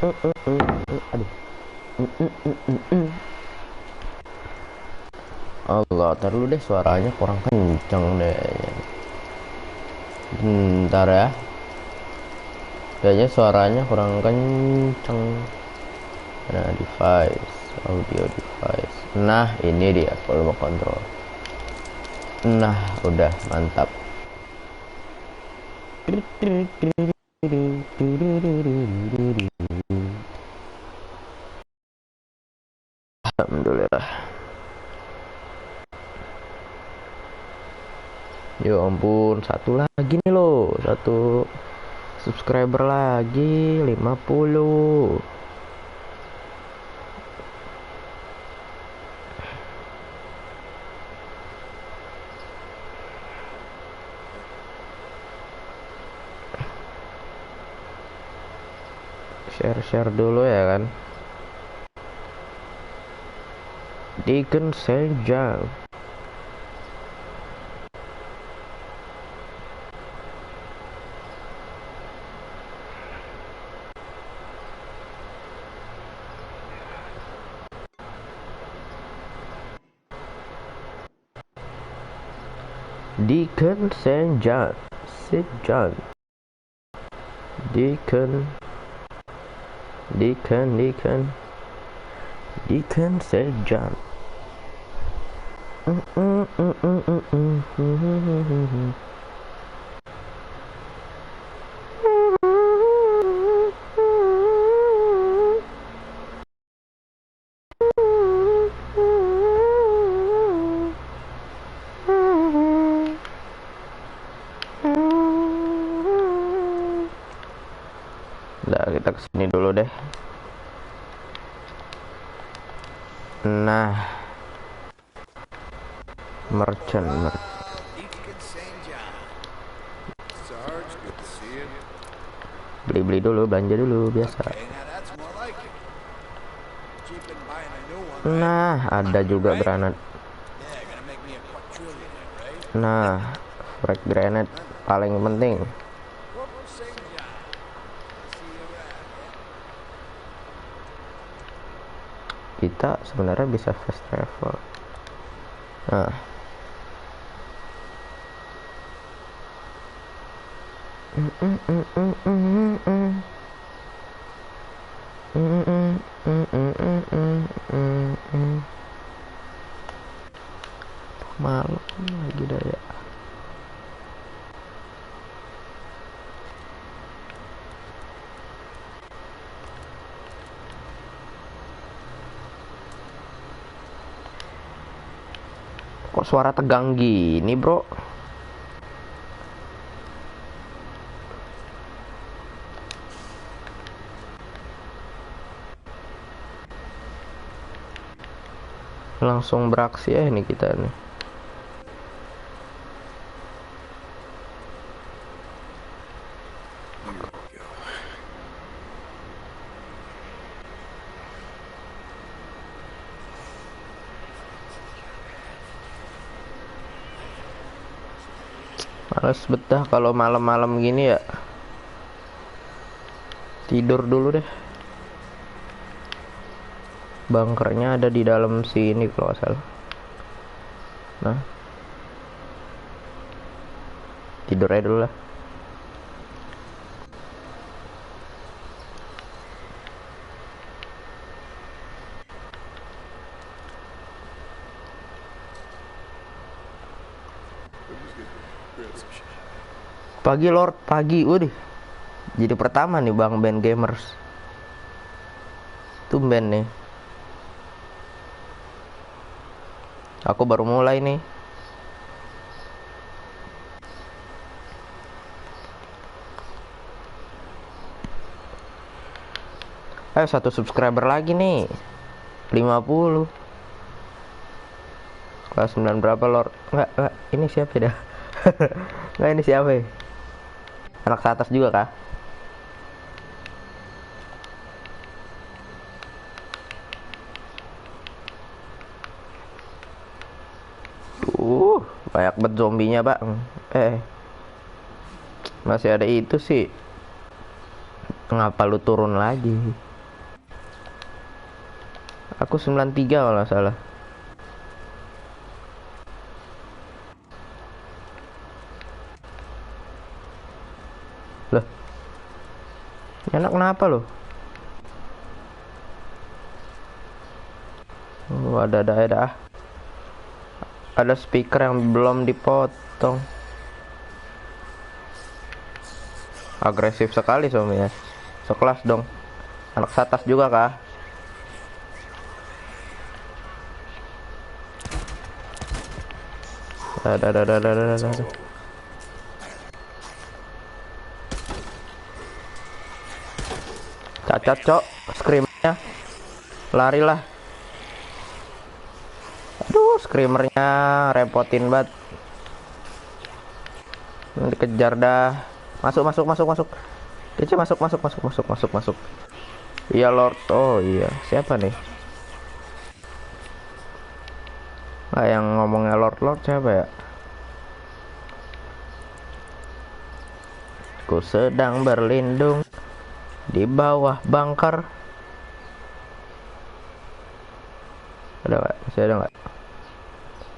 Aduh. Allah, ntar dulu deh, suaranya kurang kenceng deh. Bentar ya. Kayaknya suaranya kurang kenceng. Nah, device, audio device. Nah, ini dia volume control. Nah, udah mantap. Alhamdulillah. Ya ampun, satu lagi nih loh, satu subscriber lagi, 50. Share dulu ya kan. Deacon Saint John. Deacon Saint John. Saint John. Deacon Saint John. Nah, kita kesini dulu deh. Nah, merchant. Beli dulu, belanja dulu biasa. Nah, ada juga granat. Nah, frag granat paling penting. Kita sebenarnya bisa fast travel. Nah, malam lagi dah ya. Kok suara tegang gini, bro? Langsung beraksi ya ini kita nih. Males betah kalau malam-malam gini ya. Tidur dulu deh. Bunkernya ada di dalam sini kalau nggak salah. Nah, tidur aja dulu lah. Pagi Lord, pagi, udah. Jadi pertama nih Bang Band Gamers. Tumben nih. Aku baru mulai nih. Ayo satu subscriber lagi nih. 50. Kelas 9 berapa Lord? Enggak, ini siapa dah? Enggak, ini siapa ya? Anak atas juga kah? Banyak banget zombinya, Pak. Masih ada itu sih. Ngapa lu turun lagi? Aku 93 kalau nggak salah. Loh, ini anak kenapa loh? Oh, ada speaker yang belum dipotong. Agresif sekali suaminya. Sekelas dong. Anak satas juga kah? Ada. Cacat cok, screamernya. Larilah. Aduh, screamernya repotin banget. Dikejar dah. Masuk. Kece masuk. Iya Lord. Oh iya, siapa nih? Ah, yang ngomongnya Lord siapa ya? Ku sedang berlindung di bawah bunker. Ada nggak? Masih ada nggak?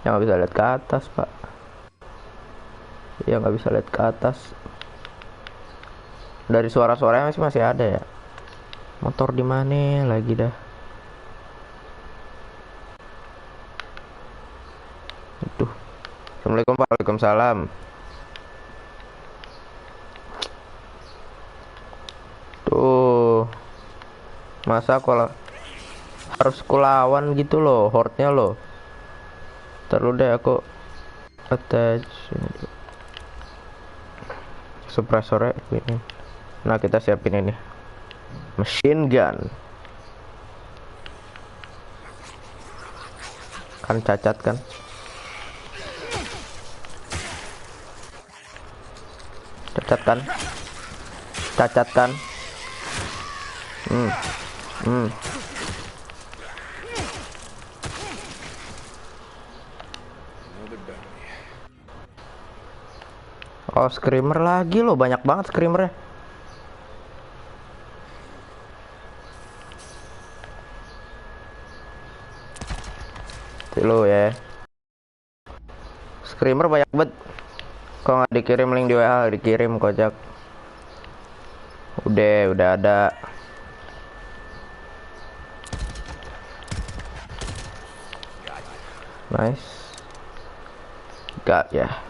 Yang nggak bisa lihat ke atas, Pak. Ya nggak bisa lihat ke atas. Dari suara-suaranya masih ada ya. Motor di mana lagi dah? Aduh. Assalamualaikum Pak. Waalaikumsalam. Tuh. Masa kalau harus kulawan gitu loh, horde-nya loh. Terus deh aku attach suppressornya ini. Nah, kita siapin ini. Machine gun. Kan cacat kan? Cacat kan? Hmm. Oh, screamer lagi loh, banyak banget screamernya. Lo ya. Screamer banyak banget. Kok nggak dikirim link di WA? Dikirim kocak. Udah ada. Nice. Got ya.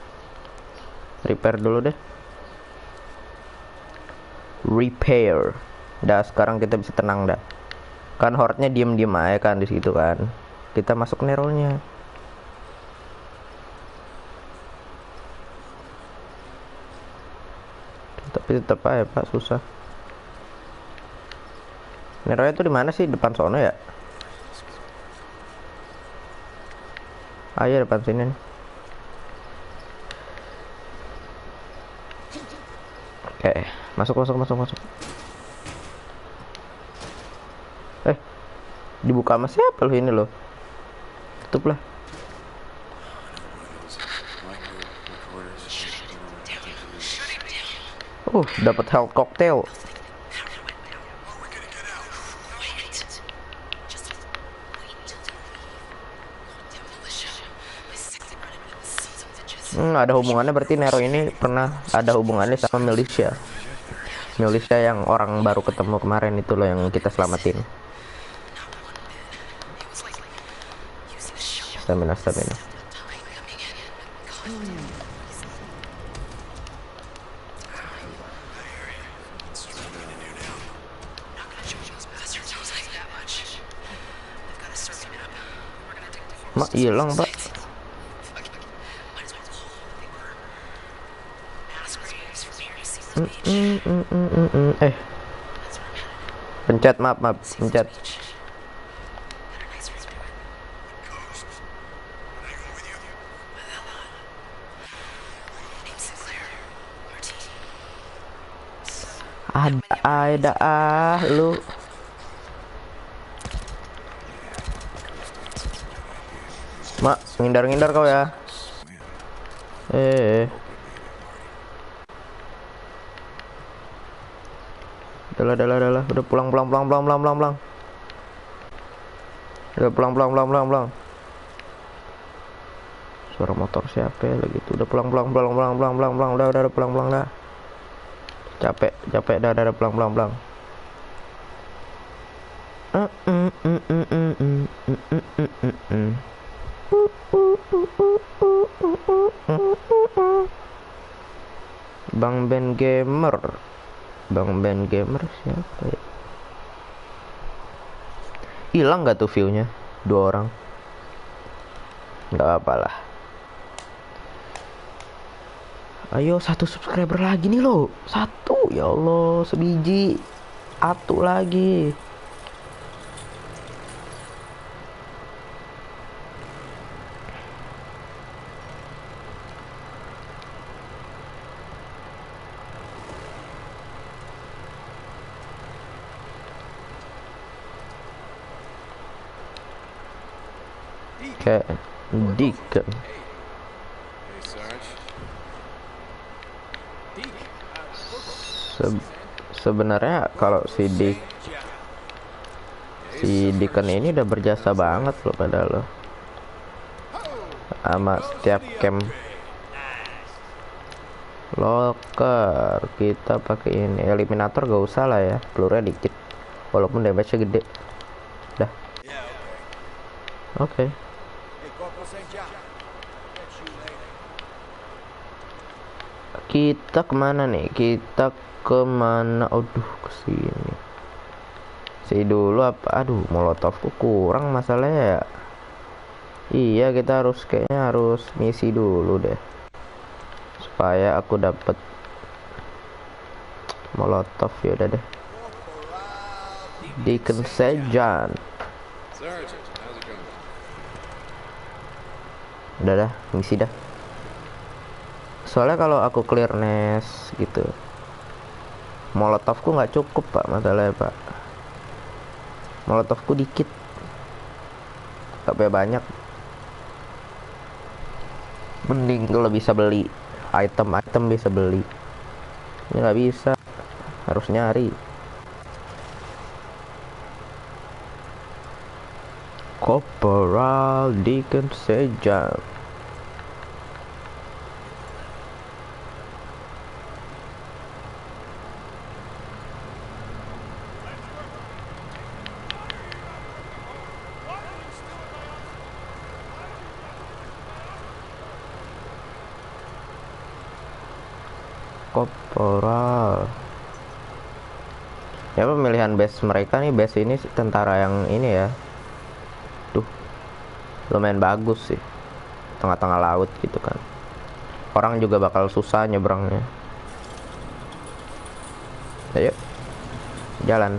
Repair dulu deh. Repair. Dah, sekarang kita bisa tenang dah. Kan horde-nya diem-diem aja kan di situ kan. Kita masuk neronya. Tapi tetap aja Pak, susah. Neronya tuh di mana sih? Depan sono ya? Ayo depan sini nih. Oke, masuk. Dibuka sama siapa loh ini loh? Tutup lah. Dapat health cocktail. Ada hubungannya, berarti Nero ini pernah ada hubungannya sama militia yang orang baru ketemu kemarin itu loh, yang kita selamatin. Stamina. Mak hilang Pak. Pencet, maaf, pencet. Ada lu. Mak, ngindar kau ya. Udah pulang. Udah pulang pulang pulang pulang pulang. Suara motor siapa ya lagi tuh? Udah pulang pulang pulang pulang pulang pulang pulang. Udah pulang pulang dah. Capek capek dah pulang pulang pulang. Bang Ben Gamer. Bang Ben Gamer siapa ya? Hilang nggak tuh viewnya? 2 orang. Nggak apa-apa lah. Ayo 1 subscriber lagi nih lo. 1 ya Allah, sebiji. Atu lagi. Kayak Deacon. Sebenarnya kalau si Deacon ini udah berjasa banget loh padahal loh. Sama setiap camp locker kita pakai ini. Eliminator gak usah lah ya, pelurunya dikit walaupun damage-nya gede. Dah. Oke. Kita kemana nih? Kita kemana? Aduh, kesini. Si dulu apa? Aduh, molotovku kurang masalahnya ya. Iya, kita kayaknya harus misi dulu deh, supaya aku dapat molotov. Ya udah deh. Deacon Sejan. Udah dah, misi dah. Soalnya kalau aku clearness gitu, molotovku nggak cukup pak, masalahnya pak. Molotovku dikit, gak banyak. Mending kalau bisa beli item bisa beli. Ini nggak bisa, harus nyari. Corporal Deacon Sejan. Corporal. Ya pemilihan base mereka nih, base ini tentara yang ini ya. Tuh, lumayan bagus sih. Tengah-tengah laut gitu kan. Orang juga bakal susah nyebrangnya. Ayo, jalan.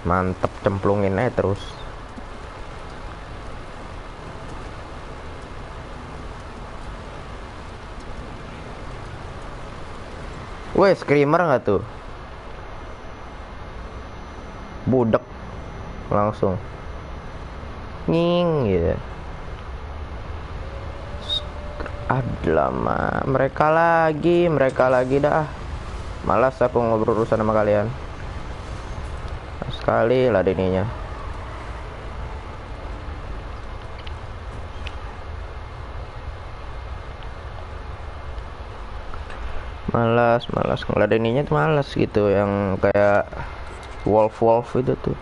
Mantep, cemplungin aja terus. Weh, screamer nggak tuh? Budek langsung nying gitu. Lama mereka lagi dah. Malas aku ngobrol urusan sama kalian. Sekali lah dininya. Malas ngeladeninya tuh malas gitu, yang kayak wolf itu tuh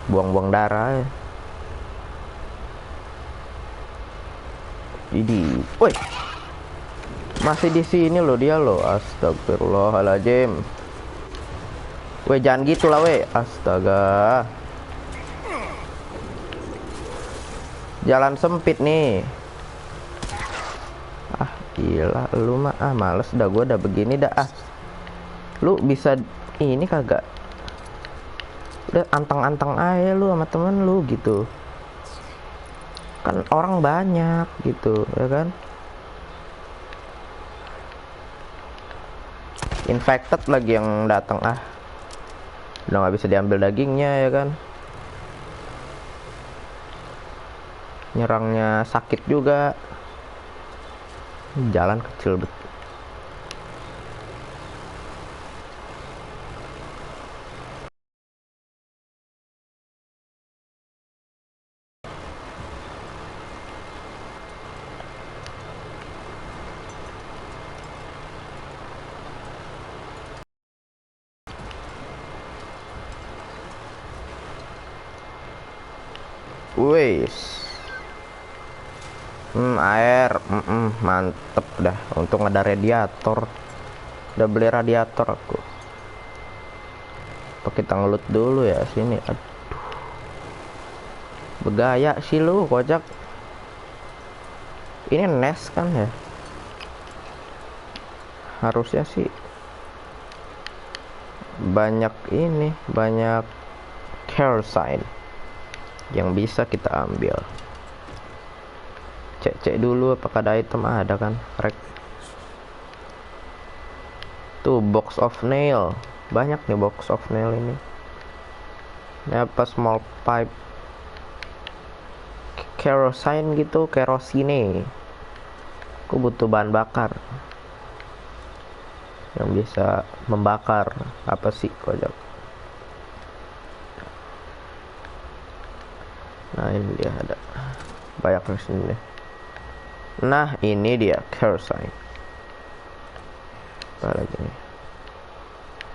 buang-buang darah ya. Jadi, woi, masih di sini loh dia loh, astagfirullahaladzim. Weh, jangan gitu lah weh, astaga. Jalan sempit nih. Gila lu mah, males dah gua udah begini dah. Lu bisa ini kagak? Udah anteng-anteng aja lu sama temen lu gitu. Kan orang banyak gitu, ya kan? Infected lagi yang datang udah nggak bisa diambil dagingnya ya kan? Nyerangnya sakit juga. Jalan kecil betul. Wis. Air. Mantep dah. Untung ada radiator. Udah beli radiator aku. Apa kita ngelut dulu ya sini. Aduh. Begaya sih lu, kocak. Ini nest kan ya? Harusnya sih banyak ini, banyak kerosene yang bisa kita ambil. Cek dulu apakah ada item. Ada kan, rek. Tuh box of nail, banyak nih box of nail ini. Ini apa, small pipe kerosene gitu, kerosene. Aku butuh bahan bakar yang bisa membakar. Apa sih, kocak. Nah ini dia, ada banyak di sini. Nah ini dia kerosene. Apa lagi nih?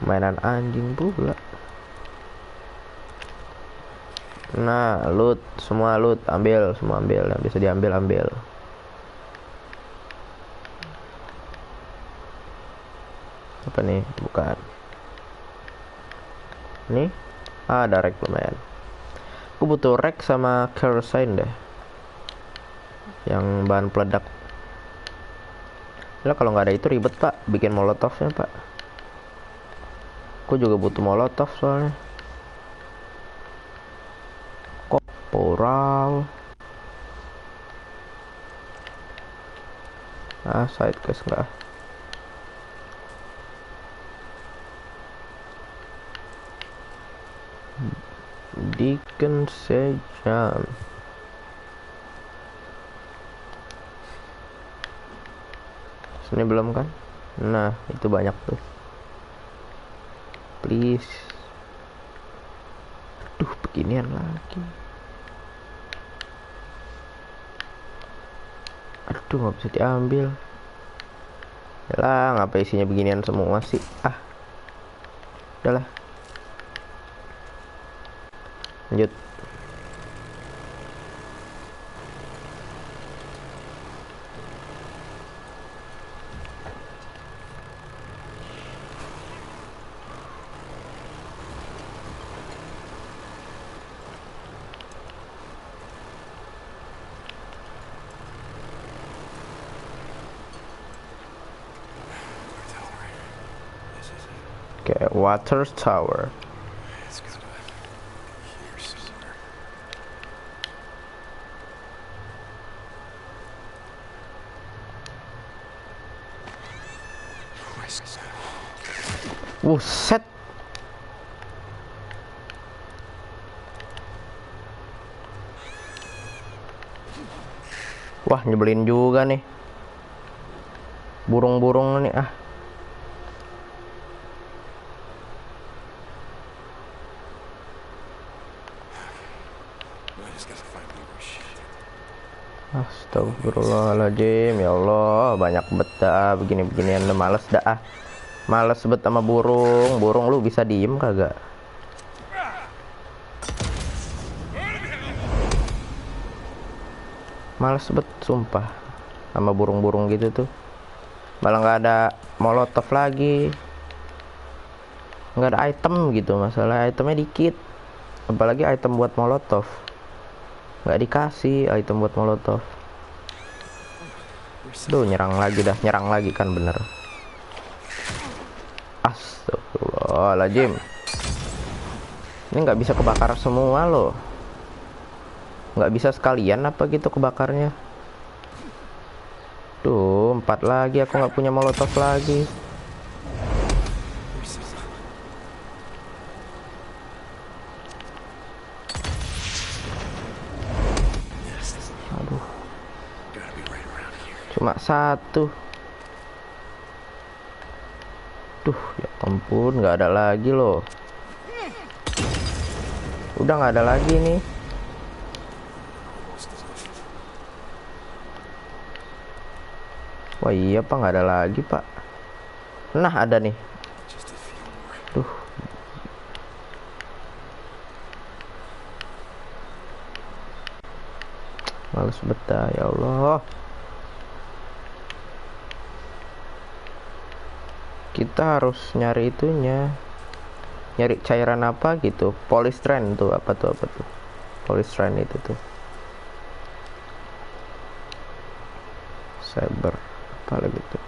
Mainan anjing pula. Nah, loot, semua loot, ambil, semua ambil, yang bisa diambil ambil. Apa nih? Bukan. Nih, ada rek lumayan. Aku butuh rek sama kerosene deh, yang bahan peledak. Lah kalau nggak ada itu ribet pak, bikin molotovnya pak. Aku juga butuh molotov soalnya. Korporal. Side quest nggak. Deacon Sejan. Sini belum kan? Nah itu banyak tuh. Please. Aduh beginian lagi. Aduh nggak bisa diambil. Yalah, ngapa isinya beginian semua sih? Udahlah. Lanjut. Oke, water tower. Set. Wah, nyebelin juga nih. Burung-burung nih Astagfirullahaladzim, ya Allah, banyak beta begini-beginian, males dah. Males bet sama burung. Burung lu bisa diem kagak? Males bet sumpah sama burung-burung gitu tuh. Malah nggak ada molotov lagi, nggak ada item gitu. Masalah itemnya dikit, apalagi item buat molotov. Nggak dikasih item buat molotov. Duh, nyerang lagi dah, nyerang lagi kan bener. Astagfirullahaladzim. Ini nggak bisa kebakar semua loh. Nggak bisa sekalian apa gitu kebakarnya. Tuh, 4 lagi, aku nggak punya molotov lagi. Aduh, cuma 1. Duh, ya ampun, nggak ada lagi loh. Udah nggak ada lagi nih. Wah iya pak, nggak ada lagi pak. Nah ada nih. Duh. Males betah ya Allah. Kita harus nyari itunya, nyari cairan apa gitu. Polystyrene tuh apa tuh polystyrene itu tuh. Cyber apa lagi tuh.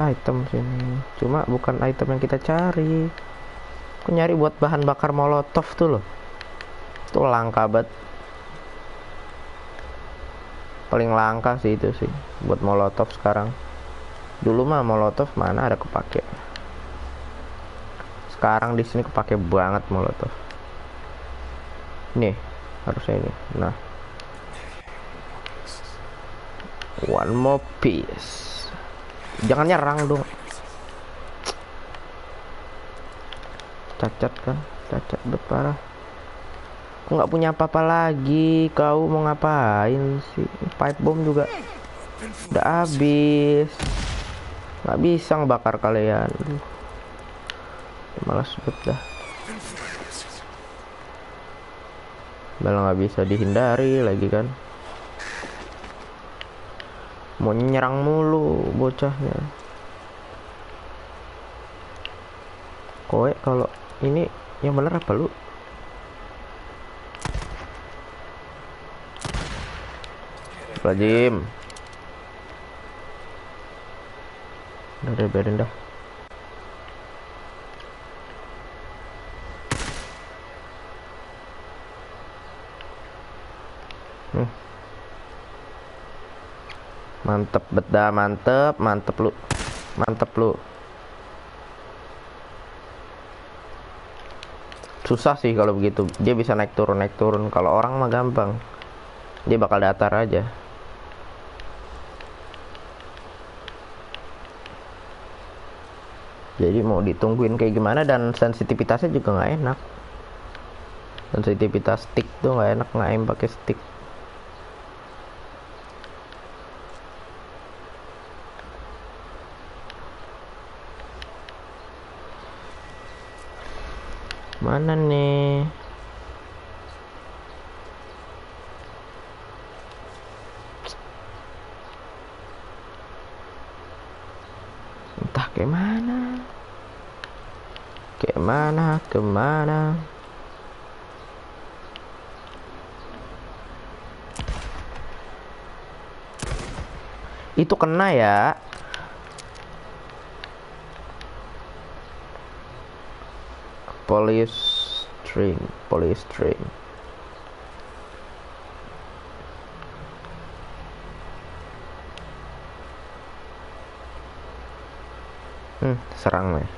Item sini, cuma bukan item yang kita cari. Aku nyari buat bahan bakar molotov tuh loh. Tuh langka banget. Paling langka sih itu sih buat molotov sekarang. Dulu mah molotov mana ada kepake. Sekarang di sini kepake banget molotov. Nih, harusnya ini. Nah. One more piece. Jangan nyerang dong. Cacat kan? Cacat berparah. Aku nggak punya apa-apa lagi. Kau mau ngapain sih? Pipe bomb juga udah habis. Nggak bisa ngebakar kalian. Malas banget dah. Malah nggak bisa dihindari lagi kan. Mau nyerang mulu bocahnya. Kowe kalau ini yang bener apa lu? Rajim. Udah biarin dah. Mantep beda, mantep lu. Mantep lu. Susah sih kalau begitu. Dia bisa naik turun. Kalau orang mah gampang. Dia bakal datar aja. Jadi mau ditungguin kayak gimana, dan sensitivitasnya juga nggak enak. Sensitivitas stick tuh nggak enak nge-aim pakai stick. Mana nih? Entah kemana. Itu kena ya. Polystyrene. Serang nih.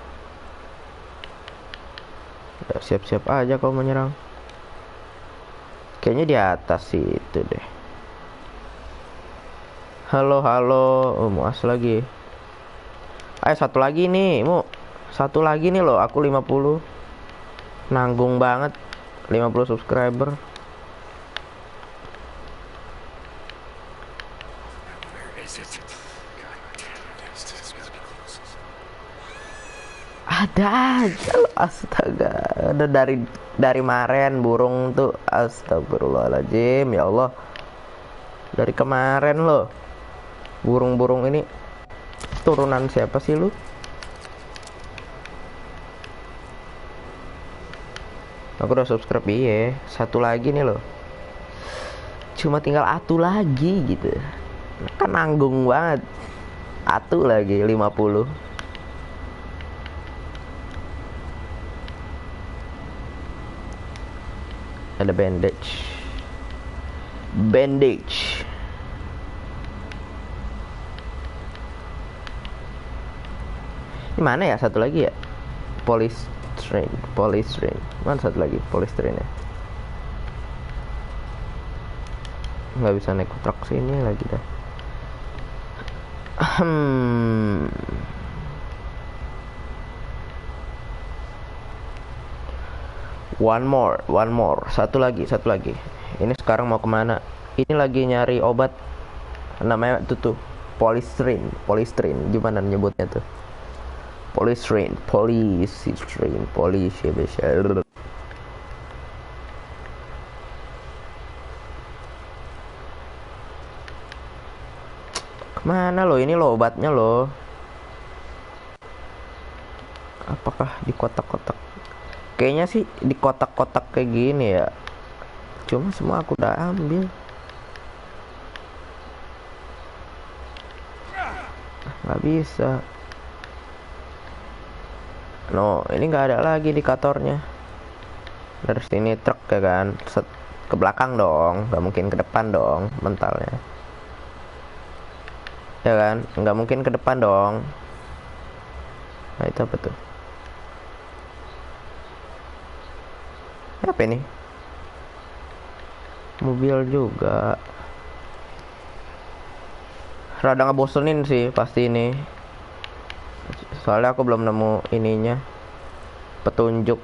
Ya, siap-siap aja kau menyerang. Kayaknya di atas sih itu deh. Halo. Muas lagi. Ayo satu lagi nih, Satu lagi nih loh, aku 50. Nanggung banget 50 subscriber. Ada aja loh, astaga. Udah dari kemarin burung tuh, astagfirullahaladzim, ya Allah. Dari kemarin loh. Burung-burung ini turunan siapa sih lu? Aku udah subscribe, iya. Satu lagi nih loh. Cuma tinggal atu lagi gitu. Kan nanggung banget. Atu lagi 50. Ada bandage. Ini mana ya satu lagi ya? Polystyrene. Mana satu lagi polystyrene ya? Nggak bisa naik truk sini lagi dah. One more. Satu lagi. Ini sekarang mau kemana? Ini lagi nyari obat. Namanya itu tuh polystyrene. Gimana nyebutnya tuh? Polystyrene. Mana lo ini lo obatnya lo? Apakah di kotak-kotak? Kayaknya sih di kotak-kotak kayak gini ya. Cuma semua aku udah ambil. Nggak bisa. No, ini nggak ada lagi indikatornya. Dari sini truk ya kan. Set, ke belakang dong, nggak mungkin ke depan dong mentalnya. Ya kan, nggak mungkin ke depan dong. Nah itu apa tuh? Apa ini? Mobil juga. Rada ngebosenin sih pasti ini. Soalnya aku belum nemu ininya. Petunjuk.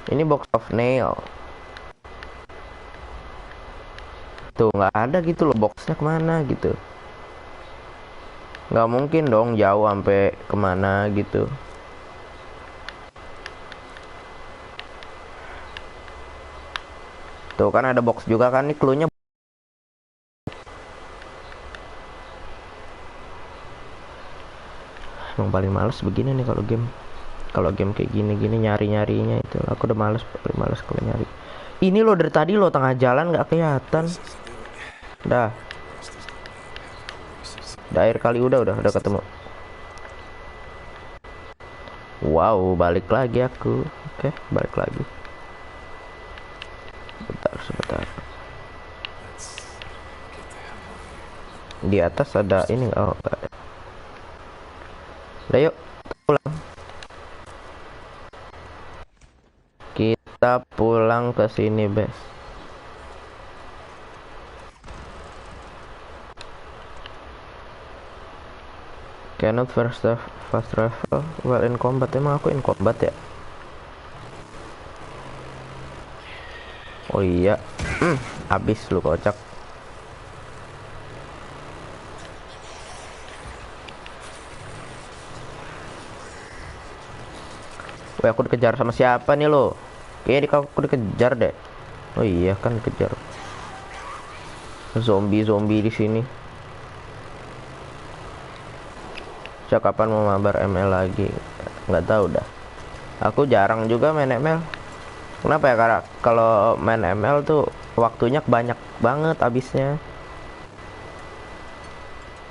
Ini box of nail. Tuh nggak ada gitu loh, boxnya kemana gitu. Nggak mungkin dong jauh sampai kemana gitu. Tuh kan ada box juga kan, nih cluenya. Emang paling males begini nih kalau game. Kalau game kayak gini-gini nyari-nyarinya itu. Aku udah males, paling males kalau nyari. Ini lo dari tadi lo tengah jalan nggak kelihatan. Dah. Udah air kali udah ketemu. Wow, balik lagi aku. Oke, balik lagi. Sebentar. Di atas ada ini nggak? Oh, nggak ada. Udah yuk, pulang. Kita pulang ke sini, Bes. Cannot fast travel while in combat. Emang aku in combat ya? Oh iya. Habis lu kocak. Wah, aku dikejar sama siapa nih lo? Kayaknya aku dikejar deh. Oh iya kan dikejar. Zombie di sini. Sejak kapan mau mabar ML lagi? Nggak tahu dah. Aku jarang juga main ML. Kenapa ya? Karena kalau main ML tuh waktunya banyak banget habisnya.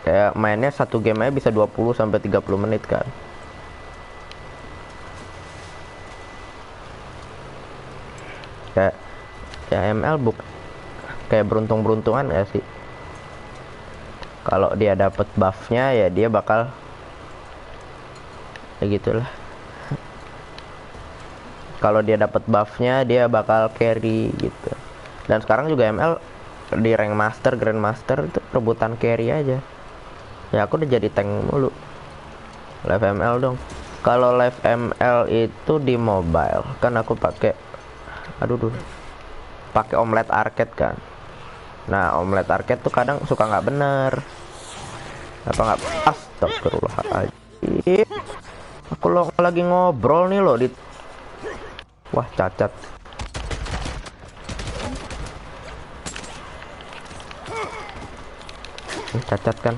Kayak mainnya satu game aja bisa 20 sampai 30 menit kan. Kayak ya ML kayak beruntung-beruntungan ya sih. Kalau dia dapat buffnya ya dia bakal ya gitulah. Kalau dia dapat buffnya dia bakal carry gitu. Dan sekarang juga ML di rank master, grandmaster itu rebutan carry aja. Ya aku udah jadi tank mulu. Live ML dong. Kalau live ML itu di mobile kan aku pakai pakai Omelet Arcade kan. Nah, Omelet Arcade tuh kadang suka nggak bener. Apa nggak? Astagfirullahaladzim. Aku lagi ngobrol nih loh di. Wah, cacat. Cacat kan.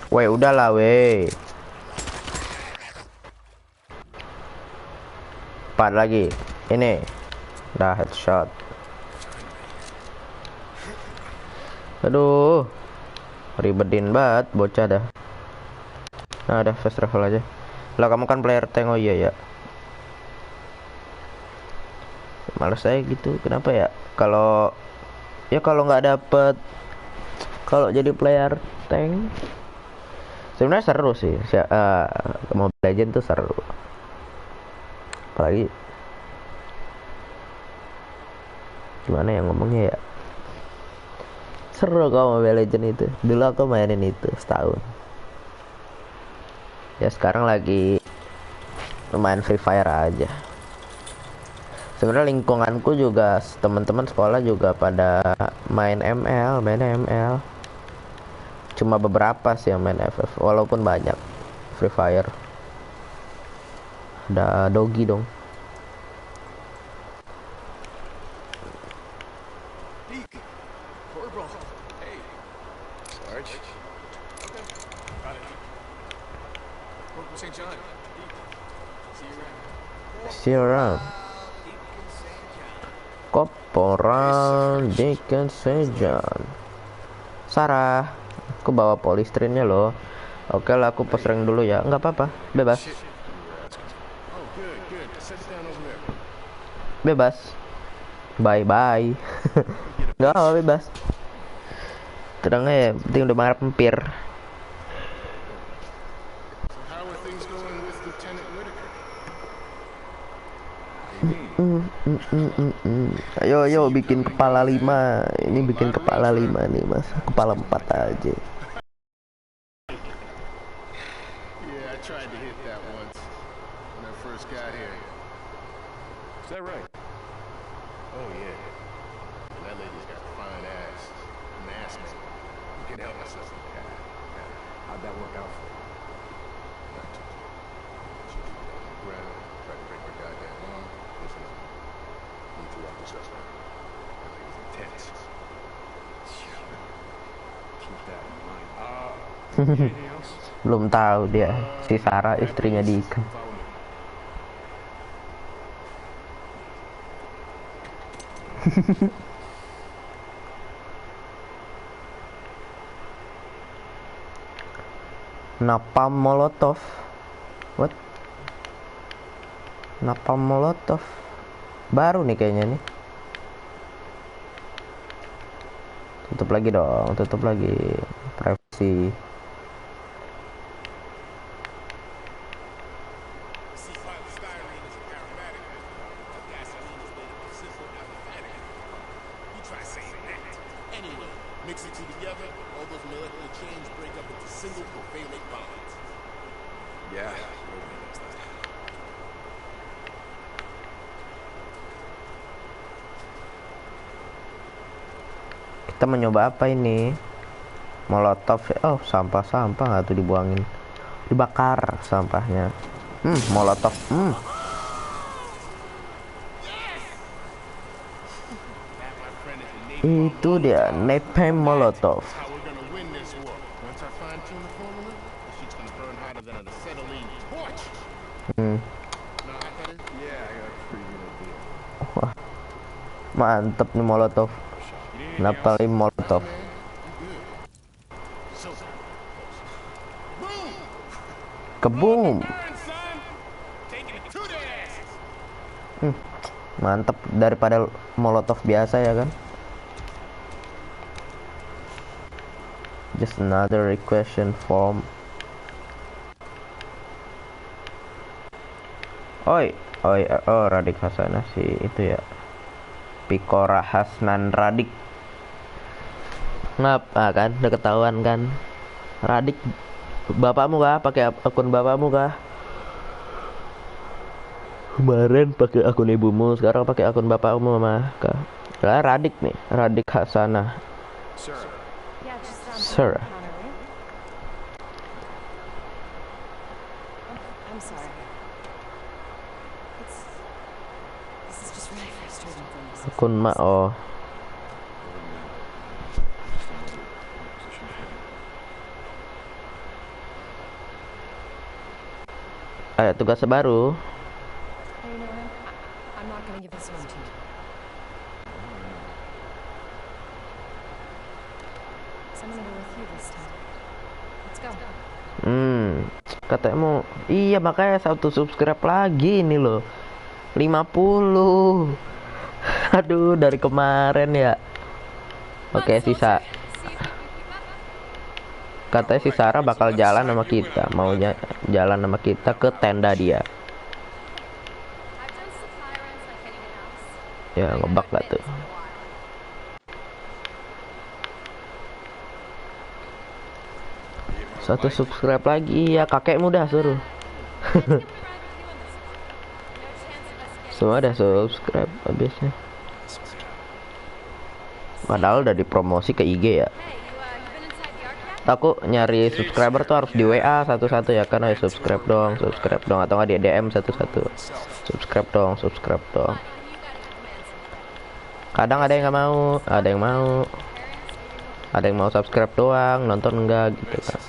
Weh, udahlah, weh. 4 lagi. Ini. Udah headshot. Aduh. Ribetin banget bocah dah. Nah, udah fast travel aja. Lah kamu kan player tank, oh iya ya. Males saya gitu. Kenapa ya? Kalau nggak dapet, kalau jadi player tank sebenarnya seru sih. Mobile Legends tuh seru. Apalagi gimana ya ngomongnya ya, seru kalau Mobile Legends itu. Dulu aku mainin itu setahun. Ya sekarang lagi main Free Fire aja. Sebenarnya lingkunganku juga teman-teman sekolah juga pada main ML. Cuma beberapa sih yang main FF, walaupun banyak Free Fire. Ada Dogi dong. See you around. Korporal Deacon Sejan. Sarah, aku bawa polistrinnya loh. Oke lah, aku post rank dulu ya. Nggak apa-apa, bebas. Bebas. Bye-bye. Nggak apa, bebas. Terang aja, penting udah marah pempir. Ayo bikin kepala 5. Ini bikin kepala 5 nih mas. Kepala 4 aja. Belum tahu dia, si Sarah istrinya Deacon. Napalm Molotov. What? Napalm Molotov. Baru nih kayaknya nih. Tutup lagi dong, tutup lagi. Privacy. Kita mencoba apa ini? Molotov. Oh, sampah nggak tuh dibuangin? Dibakar sampahnya. Molotov. Itu dia, napalm Molotov. Wah, mantep nih Molotov. Napalm Molotov. Keboom. Mantep daripada Molotov biasa ya kan. Just another requestion form. Oh, Radik Hasanah sih itu ya. Pikora Hasnan Radik. Ngapa kan? Udah ketahuan kan? Radik, bapakmu kah? Pakai akun bapakmu kah? Kemarin pakai akun ibumu, sekarang pakai akun bapakmu mah kah? Lah Radik nih, Radik Hasanah. Sir. Akun mak oh. Ayo tugas baru. Katanya iya makanya 1 subscribe lagi ini loh. 50. Aduh dari kemarin ya. Oke sisa. Katanya si Sarah bakal jalan sama kita, maunya jalan sama kita ke tenda dia. Ya ngebak gak tuh? Satu subscribe lagi ya, kakekmu dah suruh. Semua udah subscribe habisnya. Padahal udah dipromosi ke IG ya. Aku nyari subscriber tuh harus di WA satu-satu ya kan, ayo subscribe dong atau nggak di DM satu-satu, subscribe dong. Kadang ada yang nggak mau, ada yang mau subscribe doang, nonton enggak gitu kan.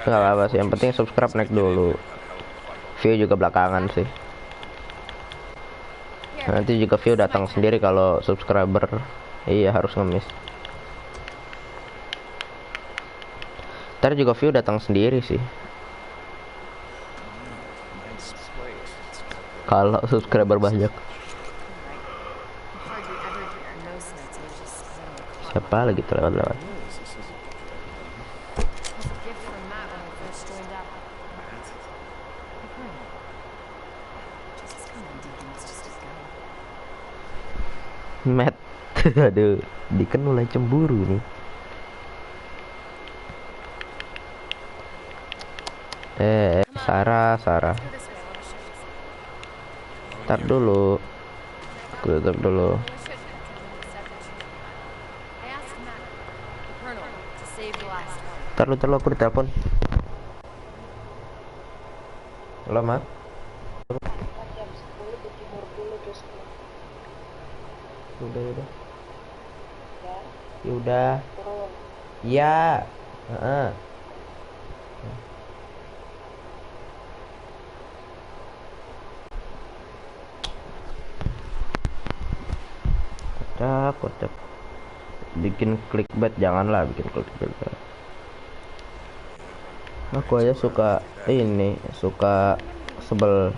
Nggak apa-apa sih, yang penting subscribe naik dulu, view juga belakangan sih. Nanti juga view datang sendiri kalau subscriber. Iya, harus ngemis. Ntar juga view datang sendiri sih kalau subscriber banyak. Siapa lagi tuh lewat-lewat? Matt. Aduh, Deacon mulai cemburu nih. Sarah. Ntar dulu. Aku tutup dulu. Ntar lu aku ditelepon. Halo, Mat. Udah. Yaudah. Iya. Kocak. Bikin clickbait, janganlah bikin clickbait. Aku aja suka sebel,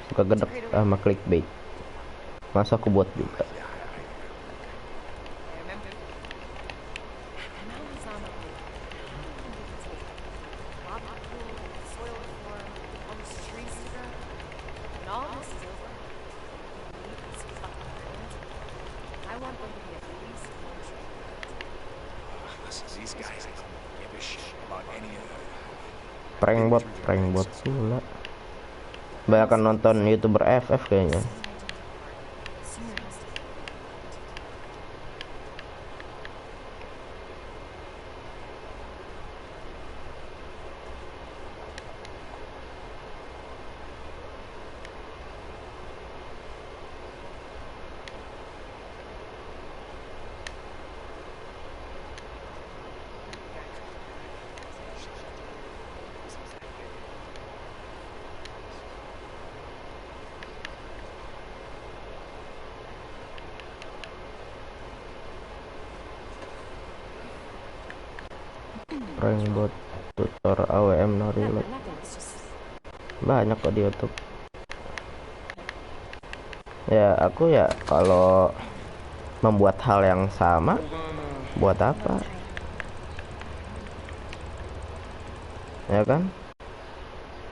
suka gedek sama clickbait. Masa aku buat juga. Prank bot pula. Banyak nonton YouTuber FF kayaknya. Prank bot tutor AWM no reload. Banyak kok di YouTube. Ya aku ya kalau membuat hal yang sama, buat apa? Ya kan?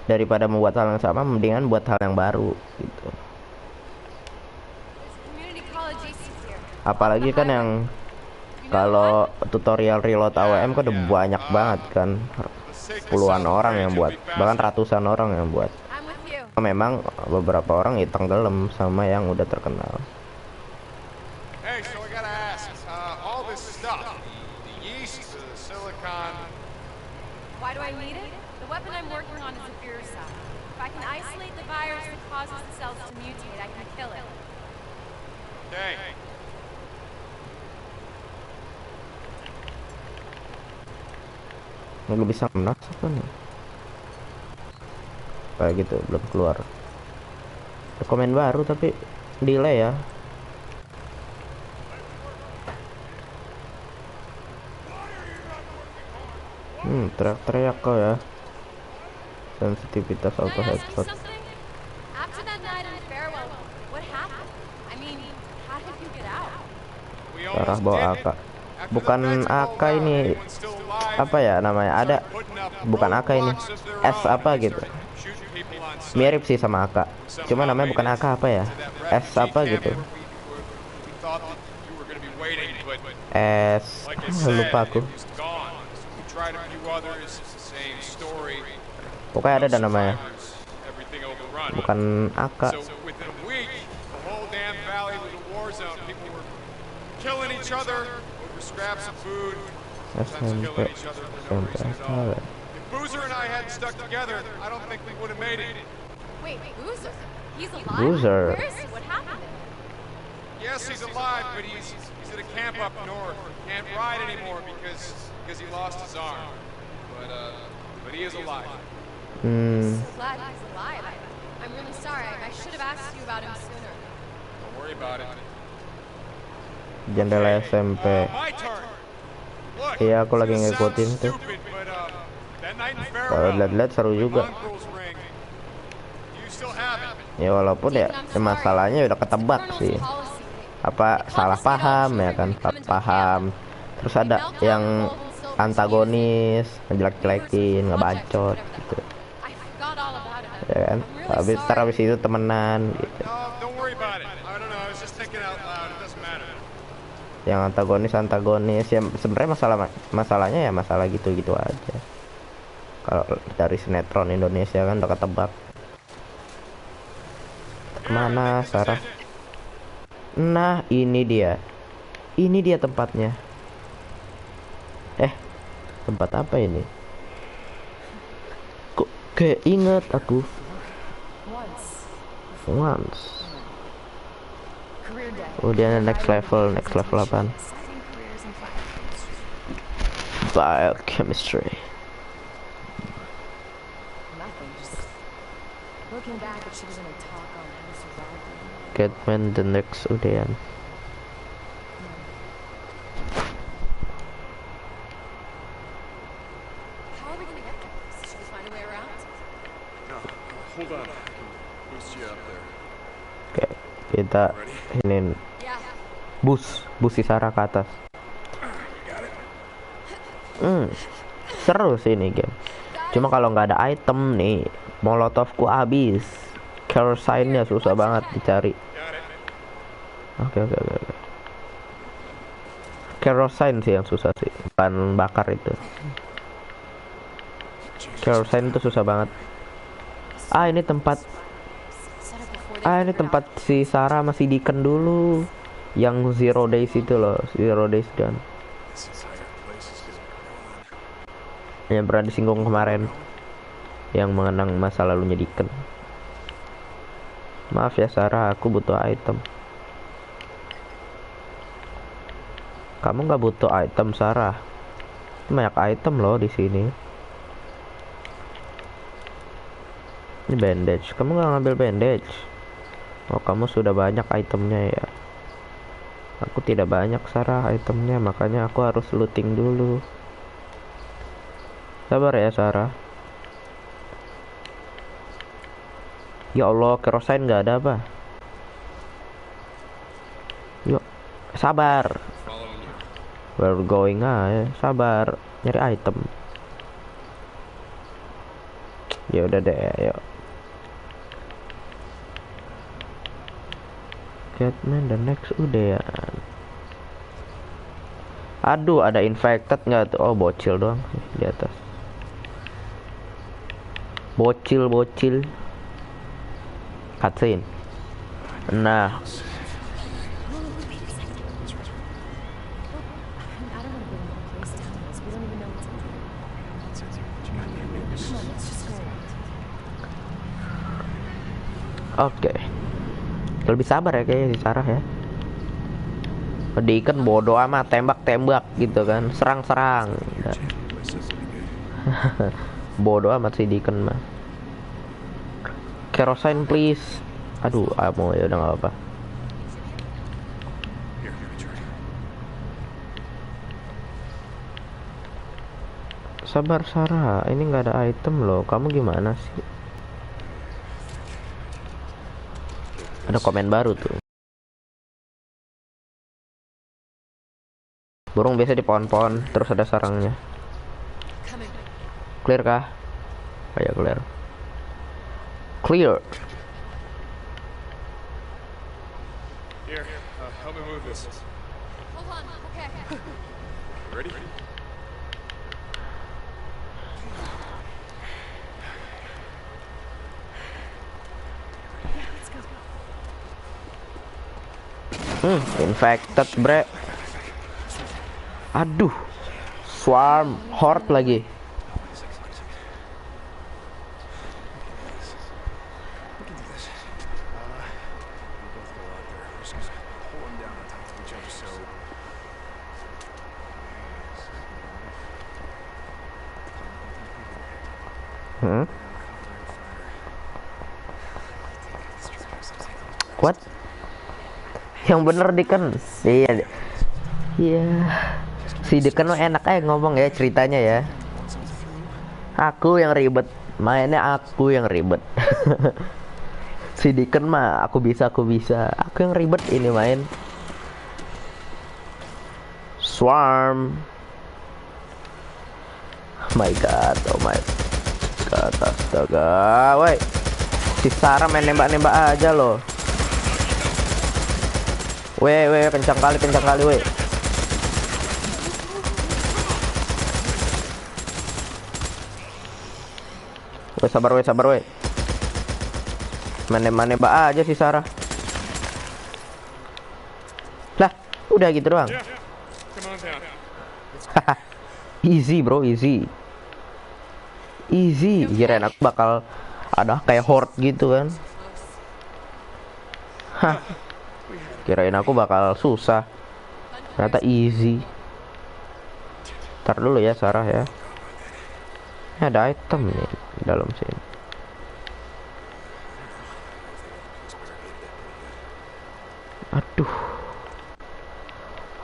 Daripada membuat hal yang sama, mendingan buat hal yang baru gitu. Apalagi kan yang kalau tutorial reload AWM kan udah banyak banget kan, puluhan orang yang buat, bahkan ratusan orang yang buat. Memang beberapa orang ya tenggelam sama yang udah terkenal. Hey, so I gotta ask, all this stuff, the yeast, the silicon. Why do I need it? The weapon I'm working on is a virus. If I can isolate the virus that causes the cells to mutate, I can kill it. Okay. Nggak bisa menak kan ya? Kayak gitu, belum keluar. Komen baru tapi delay ya. Teriak-teriak kau ya. Sensitivitas auto headshot. Sarah bawa AK. Bukan AK ini. Apa ya namanya? Ada. Bukan AK ini. S apa gitu. Mirip sih sama AK. Cuma namanya bukan AK apa ya? S apa gitu. S. Lupa aku. Pokoknya ada dan namanya. Bukan AK. Killing each other over scraps of food. Since SMP, killing each other for no SMP reason at apa all. ya? If Boozer and I hadn't stuck together, I don't think we would have made it. Wait, Boozer? He's alive? Boozer. Where is he? What happened to him? Yes, he's alive, but he's at a camp up north. Can't ride anymore because he lost his arm. But he is alive. Hmm, So glad he's alive. I'm really sorry. I should have asked you about him sooner. Don't worry about it. jendela SMP. My turn. Look, Iya, aku lagi it's gonna sound ngikutin tuh. stupid, but, that night in Kalau Farewell, lihat-lihat seru my juga. uncle's ring, you still have it. Ya walaupun ya masalahnya udah ketebak sih. Apa salah paham ya kan, salah paham. Terus ada yang antagonis, ngejelek-jelekin, ngebacot gitu. I forgot all about it. Ya kan. Habis itu temenan gitu. No, don't worry about it. I don't know. I was just thinking out loud. It doesn't matter. Yang antagonis ya sebenarnya masalahnya ya masalah gitu-gitu aja. Kalau dari sinetron Indonesia kan udah ketebak. Kemana Sarah? Nah, ini dia tempatnya. Tempat apa ini? Kok kayak inget aku. Once. Udah next level apaan? Biochemistry. Nothing. Just looking back, it should have been a talk on how to survive. Catman the next udayan. How are we gonna get there? Should we find a way around? No, hold on. I can boost you up there. Oke, kita ini Yeah. bus si Sarah ke atas. Seru sih ini game. Cuma kalau nggak ada item nih, molotovku habis. Kerosene-nya susah banget dicari. Oke. Kerosene sih yang susah sih, bahan bakar itu. Kerosene itu susah banget. Ini tempat si Sarah masih Deacon dulu. Yang Zero Days itu loh, Zero Days Done. Yang pernah disinggung kemarin. Yang mengenang masa lalunya Deacon. Maaf ya Sarah, aku butuh item. Kamu nggak butuh item Sarah. Banyak item loh di sini. Ini bandage. Kamu nggak ngambil bandage? Oh, kamu sudah banyak itemnya ya. Aku tidak banyak Sarah itemnya, makanya aku harus looting dulu. Sabar ya Sarah. Ya Allah, kerosene nggak ada apa? Yuk, sabar. We're going sabar, nyari item. Ya udah deh, yuk. Catman the next udah ya. Aduh, ada infected nggak tuh? Oh, bocil doang sih di atas. Bocil. Cutscene. Nah, oke. Lebih sabar ya kayaknya si Sarah ya. Deacon bodoh amat, tembak gitu kan, serang. Bodoh amat si Deacon mah. Kerosene please. Aduh, mau ya udah nggak apa-apa. Sabar Sarah, ini nggak ada item loh. Kamu gimana sih? Ada komen baru tuh. Burung biasa di pohon-pohon, terus ada sarangnya. Clear kah? Kayak clear. Clear. Here, help me move this. Hold on. Okay. Ready? Infected bre. Aduh, Swarm, horde lagi. What? Yang bener Deacon. Iya. Iya. Si Deacon mah enak aja ngomong ya ceritanya ya. Aku yang ribet. Mainnya aku yang ribet. Si Deacon mah aku bisa. Aku yang ribet ini main. Swarm. Oh my god. Astaga. Woi. Si Sarah main nembak-nembak aja loh. Weh, kencang kali, weh. Weh, sabar, weh. Nembak aja si Sarah. Lah, udah gitu doang. Yeah, come on down. Easy, bro, easy. Kirain aku bakal ada kayak horde gitu kan. Hah. Kirain aku bakal susah. Ternyata easy. Ntar dulu ya Sarah ya. Ini ada item nih di dalam sini.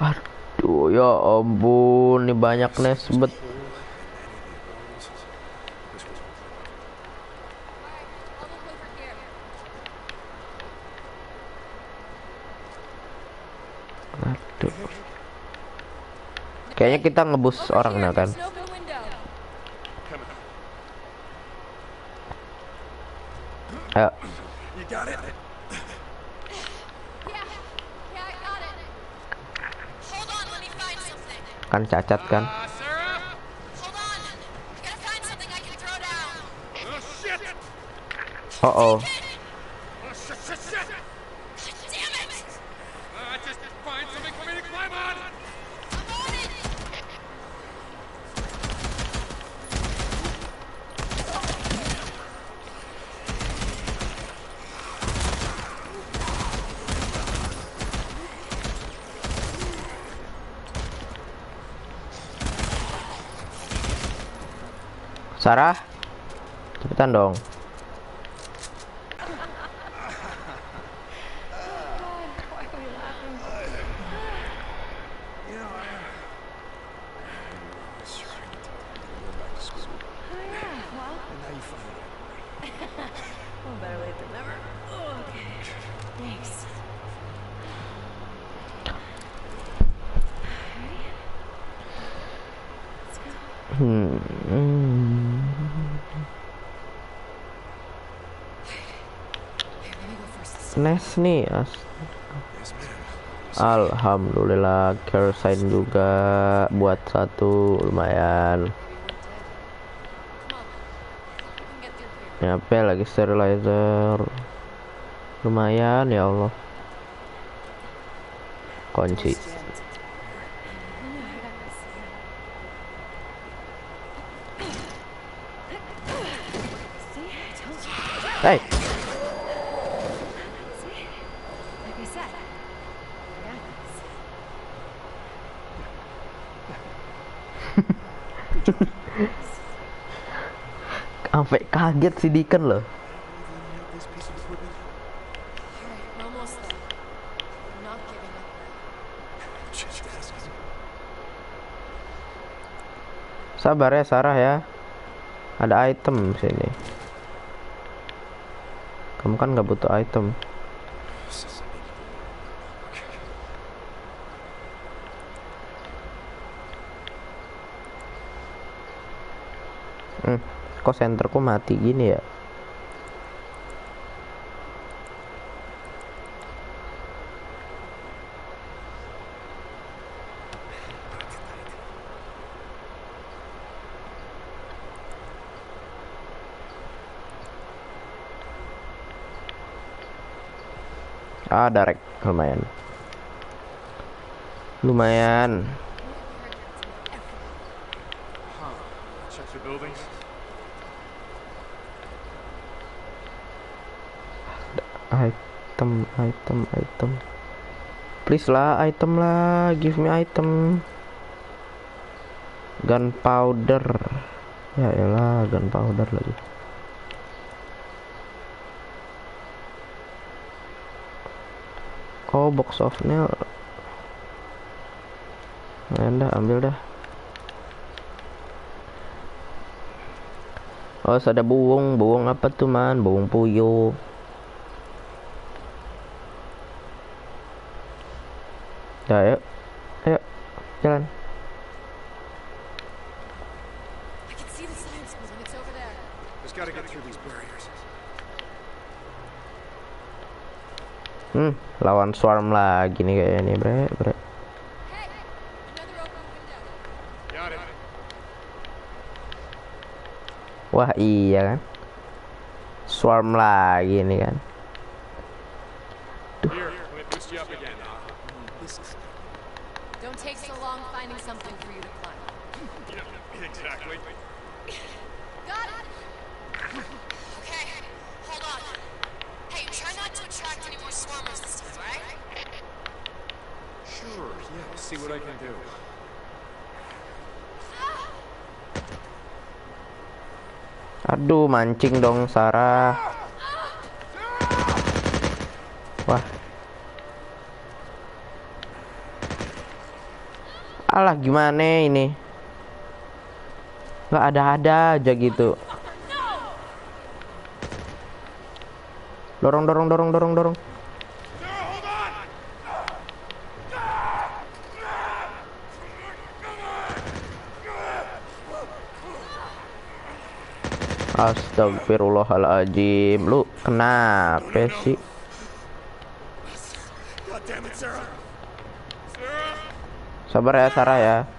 Aduh, ya ampun, ini banyak nesbet. Aduh. Kayaknya kita ngebus orangnya kan. Ayo. Kan cacat kan. Oh. Sarah, cepetan dong. Nes nih alhamdulillah, care sign juga buat satu, lumayan. Nyampe lagi sterilizer, lumayan ya Allah. Kunci. Hey. Sampai kaget si Deacon loh. Sabar ya Sarah ya. Ada item sini. Kamu kan nggak butuh item. Kok senterku mati gini ya? Direct lumayan. the buildings? Item. Please lah, item lah, give me item. Gunpowder. Ya elah, gunpowder lagi. Oh, box of nail. Nah, dah ambil dah. Oh, ada buung apa tuh man? Buung puyuh. Ya, ayo, jalan. I can see the science building. It's over there. Just gotta get through these barriers. Lawan swarm lagi nih kayaknya nih, bre. Hey, another open window. Got it. Wah, iya kan? Swarm lagi nih kan. Here, let me boost you up again. Don't take so long finding something for you to climb. Yeah, exactly. Got it. Okay, hold on. Hey, try not to attract any more swarmers this time, right? Sure, yeah, I'll see what I can do. Aduh, mancing dong Sarah. Wah. Alah, gimana ini? Nggak ada aja gitu. Dorong. Astagfirullahaladzim. Lu kenapa sih? God damn it, Sarah. Sabar ya Sarah ya.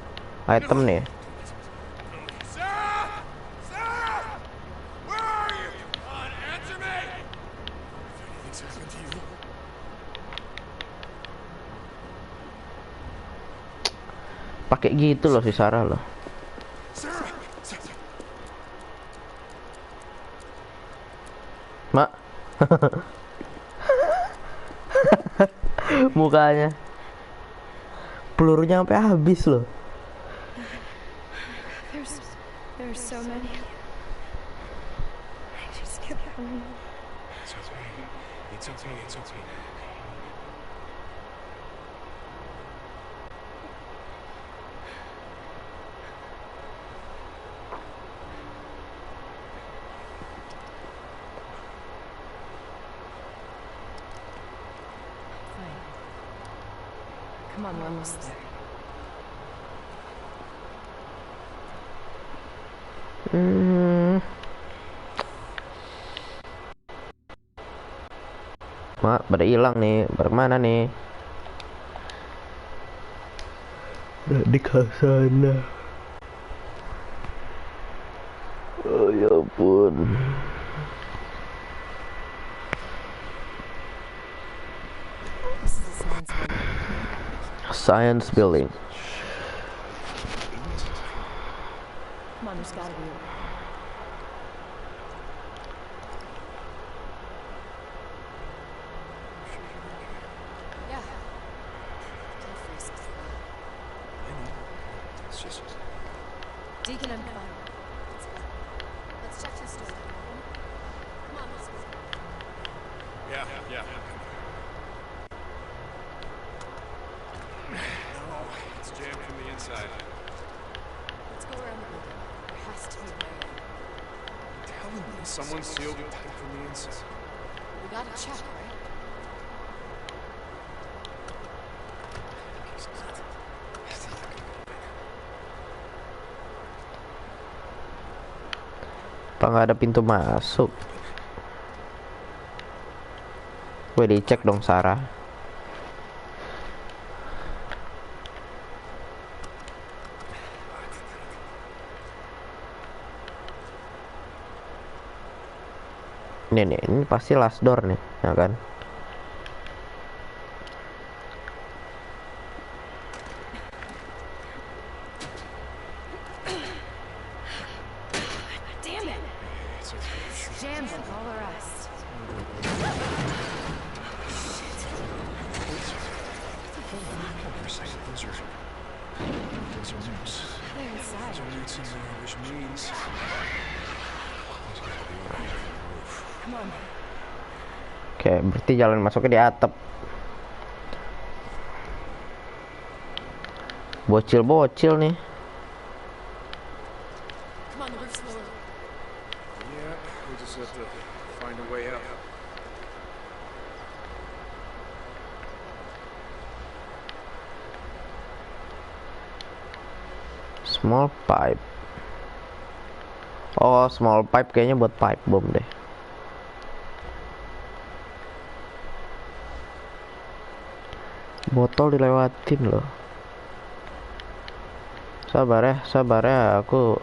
Item nih. Sarah! Sarah! Where are you? Come on, answer me! If anything's happened to you. Pakai gitu loh si Sarah loh. Sarah! Mak. Mukanya. Pelurunya sampai habis loh. There's so many. I just kept running. It's okay. It's okay. It's okay. Fine. Come on, we're almost there. Mak, pada hilang nih. Bagaimana nih? Di sana. Oh ya ampun. This is a Science science building. building. Come on, there's gotta be a way. Yeah. Can't face this thing. I know. It's just... Deacon, I'm fine. Let's go. Let's check this door. Come on, let's go. Yeah. No, it's jammed from the inside. Let's go around the building. There has to be a way in. I'm telling you, someone sealed it tight from the inside. We gotta check, right? Apa nggak ada pintu masuk? Gue dicek dong Sarah. Ini pasti last door nih, ya kan? seems like all the rest. They're inside. Which means Come on. Oke, berarti jalan masuknya di atap. Bocil-bocil nih. Come on, the roof's lower. yeah, we just have to find a way out. Small pipe. Oh, small pipe kayaknya buat pipe bomb deh. Botol dilewatin loh. Sabar ya, aku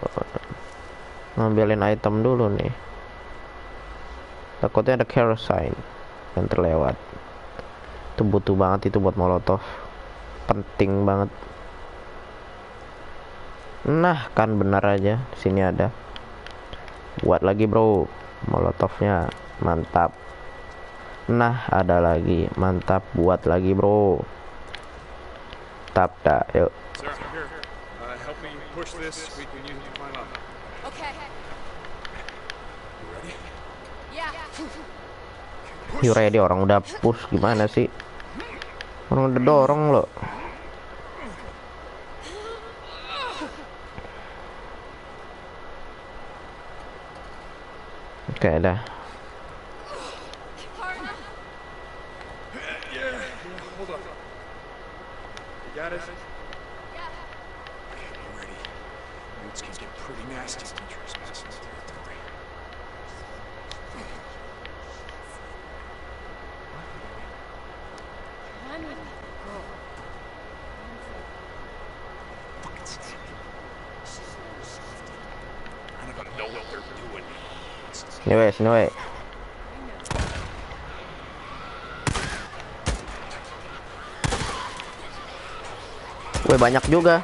ngambilin item dulu nih. Takutnya ada kerosene yang terlewat. Itu butuh banget itu buat molotov. Penting banget. Nah, kan benar aja. Sini ada. Buat lagi, bro. Molotovnya mantap. Nah, ada lagi. Mantap, buat lagi, bro. Tap dah, yuk. Sarah, here. Help me push this. We can use it to climb up. Okay. You ready? Yeah. You ready, orang udah push gimana sih? Orang udah dorong loh. Oke, dah. Yeah, hold on. You got it? Yeah. Okay, you ready? Roots can get pretty nasty when you're trespassing on territory. I'm with the girl. Fucking snake. None of them know what they're doing. Sini weh, sini weh. Weh, banyak juga.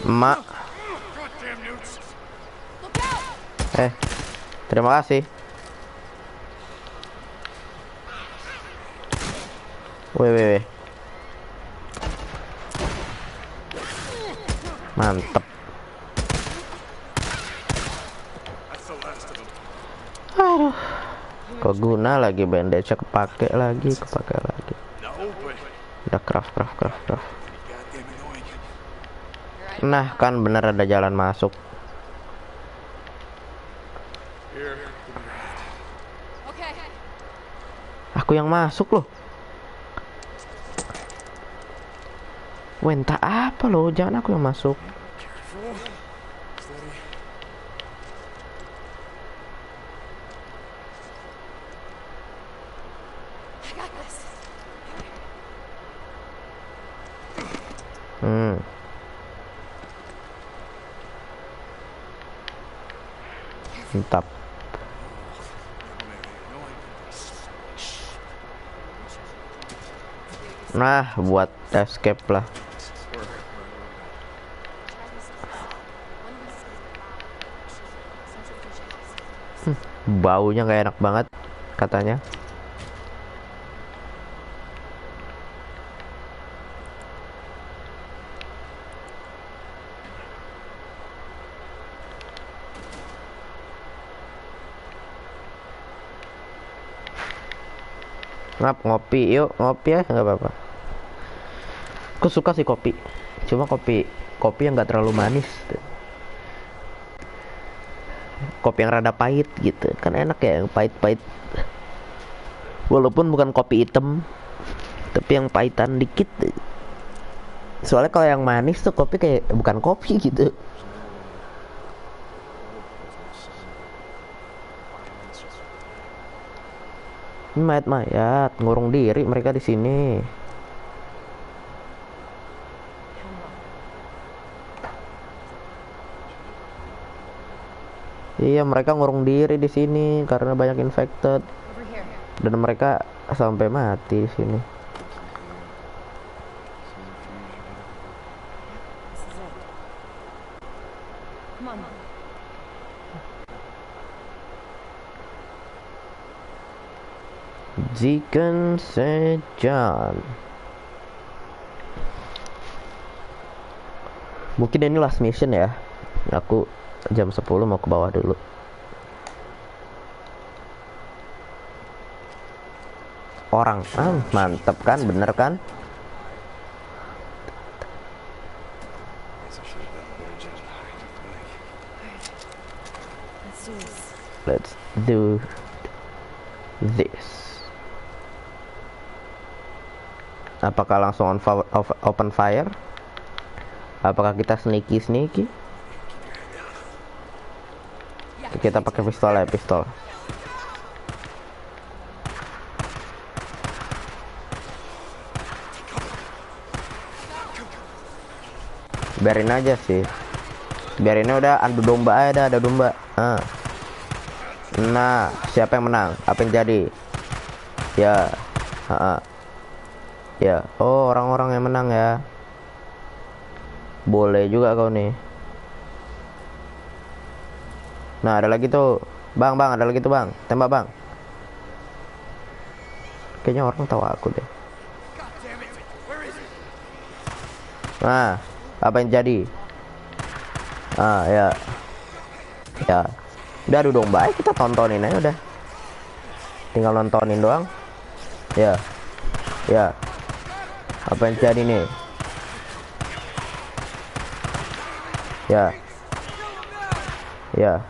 Emak. Goddamn newts. Look out! Terima kasih. Weh. Mantep. That's the last of them. Aduh. Kok guna lagi bandage kepake lagi. No, but Udah craft. goddamn annoying. Nah, kan bener ada jalan masuk. Here, give me your hand. Okay. Aku yang masuk loh. Weh, entah apa loh, jangan aku yang masuk. Careful. Steady. I got this. Mantap. Nah, buat escape lah. Baunya gak enak banget katanya. Ngopi yuk, ngopi ya, nggak apa-apa. Aku suka sih kopi, cuma kopi yang nggak terlalu manis, kopi yang rada pahit gitu, kan enak ya, yang pahit-pahit. Walaupun bukan kopi hitam, tapi yang pahitan dikit. Soalnya kalau yang manis tuh kopi kayak bukan kopi gitu. Ini mayat-mayat, ngurung diri mereka di sini. Iya, mereka ngurung diri di sini karena banyak infected Over here. dan mereka sampai mati di sini. This is it. Come on. Ziken Sejan. Mungkin ini last mission ya. Aku jam 10 mau ke bawah dulu. Orang, mantep kan, bener kan? Let's do this. Let's do this. Apakah langsung open fire? Apakah kita sneaky? Kita pakai pistol ya, pistol. Biarin aja sih. Biarinnya udah adu domba aja, ada domba. Nah, siapa yang menang? Apa yang jadi? Ya. Ya, oh orang-orang yang menang ya. Boleh juga kau nih. Nah, ada lagi tuh. Bang, ada lagi tuh, Bang. Tembak, Bang. Kayaknya orang tahu aku deh. Nah, apa yang jadi? Ya. Ya. Udah adu domba, kita tontonin aja udah. Tinggal nontonin doang. Ya. Ya. Apa yang jadi nih? Ya. Ya.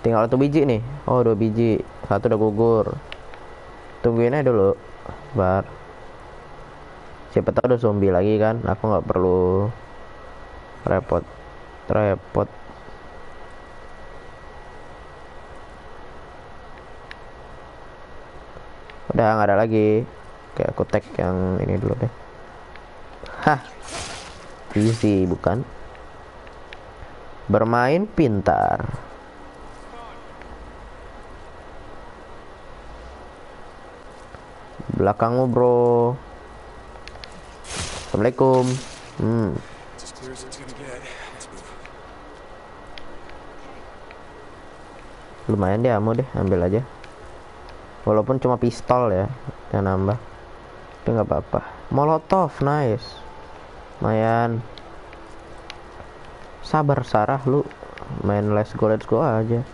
Tinggal 1 biji nih. Oh, 2 biji. 1 udah gugur. Tungguin aja dulu. Bar. Siapa tahu ada zombie lagi kan? Aku nggak perlu repot. Udah nggak ada lagi. Oke, aku tag yang ini dulu deh. Hah. Easy bukan? Bermain pintar. Belakangmu, bro. Assalamualaikum. Lumayan deh, ammo deh, ambil aja. Walaupun cuma pistol ya, yang nambah. Tapi nggak apa-apa. Molotov, nice. Lumayan. Sabar Sarah, lu main let's go aja.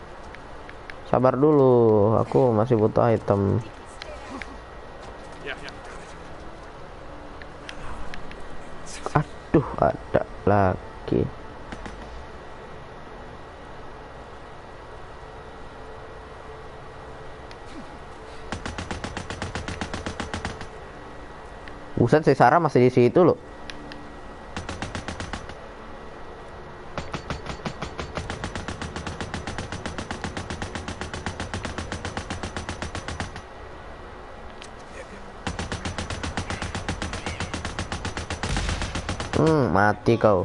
Sabar dulu, aku masih butuh item. Aduh, ada lagi. Buset, si Sarah masih di situ loh. Mati kau.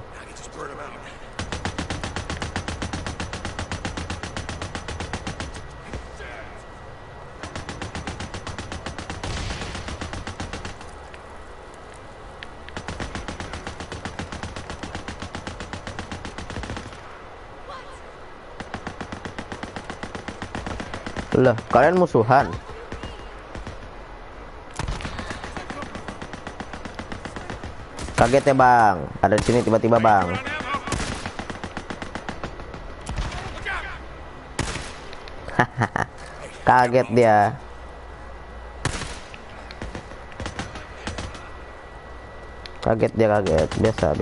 Lah, kalian musuhan. Kaget ya, Bang. Ada di sini tiba-tiba, Bang. Kaget dia. Kaget. Biasa.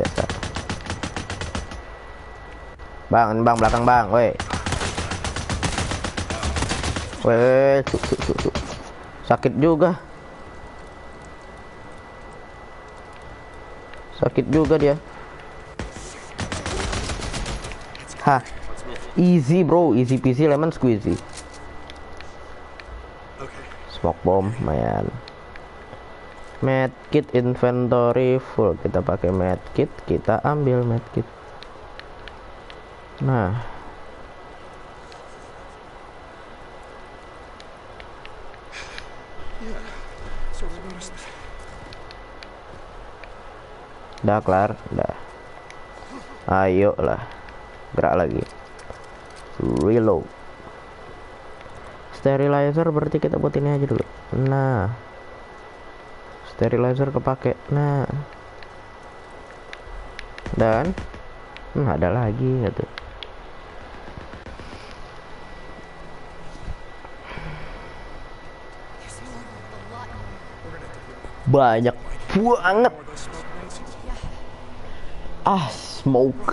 Bang, belakang, Bang. Woi. Cuk. Sakit juga. Sakit juga dia. Hah. Easy, bro. Easy peasy lemon squeezy. Smoke bomb, lumayan. Medkit inventory full. Kita pakai medkit, kita ambil medkit. Nah, Udah kelar, udah. Ayo lah, gerak lagi. Reload. Sterilizer berarti kita buat ini aja dulu. Nah, sterilizer kepake. Nah, dan ada lagi gitu. Banyak banget. Smoke.